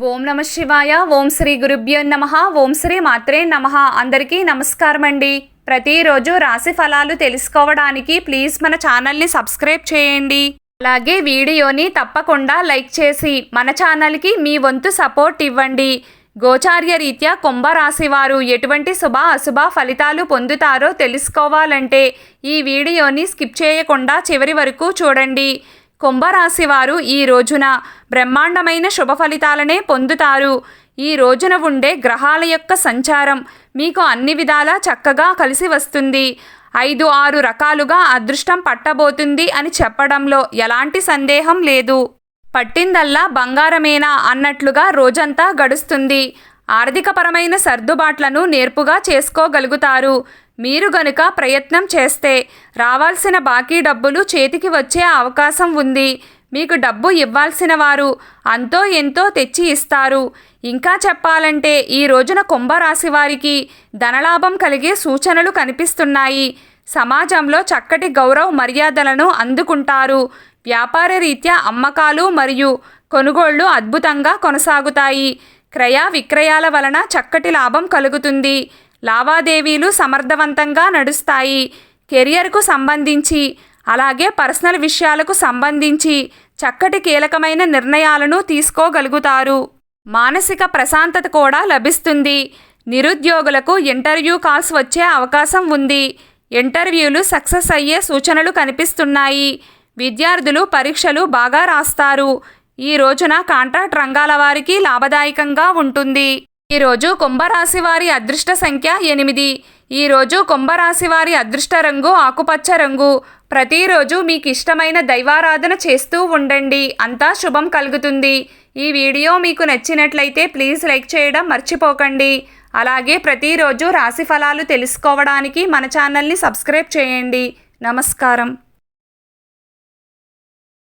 ఓం నమ శివాయ. ఓం శ్రీ గురుభ్యో నమః. ఓం శ్రీ మాత్రే నమః. అందరికీ నమస్కారం అండి. ప్రతిరోజు రాశి ఫలాలు తెలుసుకోవడానికి ప్లీజ్ మన ఛానల్ని సబ్స్క్రైబ్ చేయండి. అలాగే వీడియోని తప్పకుండా లైక్ చేసి మన ఛానల్కి మీ వంతు సపోర్ట్ ఇవ్వండి. గోచార్య రీత్యా కుంభరాశి వారు ఎటువంటి శుభ అశుభ ఫలితాలు పొందుతారో తెలుసుకోవాలంటే ఈ వీడియోని స్కిప్ చేయకుండా చివరి వరకు చూడండి. కుంభరాశి వారు ఈ రోజున బ్రహ్మాండమైన శుభ ఫలితాలనే పొందుతారు. ఈ రోజున ఉండే గ్రహాల యొక్క సంచారం మీకు అన్ని విధాలా చక్కగా కలిసి వస్తుంది. 5-6 రకాలుగా అదృష్టం పట్టబోతుంది అని చెప్పడంలో ఎలాంటి సందేహం లేదు. పట్టిందల్లా బంగారమేనా అన్నట్లుగా రోజంతా గడుస్తుంది. ఆర్థికపరమైన సర్దుబాట్లను నేర్పుగా చేసుకోగలుగుతారు. మీరు గనుక ప్రయత్నం చేస్తే రావాల్సిన బాకీ డబ్బులు చేతికి వచ్చే అవకాశం ఉంది. మీకు డబ్బు ఇవ్వాల్సిన వారు అంతో ఎంతో తెచ్చి ఇస్తారు. ఇంకా చెప్పాలంటే ఈ రోజున కుంభరాశి వారికి ధనలాభం కలిగే సూచనలు కనిపిస్తున్నాయి. సమాజంలో చక్కటి గౌరవ మర్యాదలను అందుకుంటారు. వ్యాపార రీత్యా అమ్మకాలు మరియు కొనుగోళ్లు అద్భుతంగా కొనసాగుతాయి. క్రయ విక్రయాల వలన చక్కటి లాభం కలుగుతుంది. లావాదేవీలు సమర్థవంతంగా నడుస్తాయి. కెరియర్కు సంబంధించి అలాగే పర్సనల్ విషయాలకు సంబంధించి చక్కటి కీలకమైన నిర్ణయాలను తీసుకోగలుగుతారు. మానసిక ప్రశాంతత కూడా లభిస్తుంది. నిరుద్యోగులకు ఇంటర్వ్యూ కాల్స్ వచ్చే అవకాశం ఉంది. ఇంటర్వ్యూలు సక్సెస్ అయ్యే సూచనలు కనిపిస్తున్నాయి. విద్యార్థులు పరీక్షలు బాగా రాస్తారు. ఈ రోజున కాంట్రాక్ట్ రంగాల వారికి లాభదాయకంగా ఉంటుంది. ఈరోజు కుంభరాశి వారి అదృష్ట సంఖ్య 8. ఈరోజు కుంభరాశి వారి అదృష్ట రంగు ఆకుపచ్చ రంగు. ప్రతిరోజు మీకు ఇష్టమైన దైవారాధన చేస్తూ ఉండండి. అంతా శుభం కలుగుతుంది. ఈ వీడియో మీకు నచ్చినట్లయితే ప్లీజ్ లైక్ చేయడం మర్చిపోకండి. అలాగే ప్రతిరోజు రాశి ఫలాలు తెలుసుకోవడానికి మన ఛానల్ని సబ్స్క్రైబ్ చేయండి. నమస్కారం.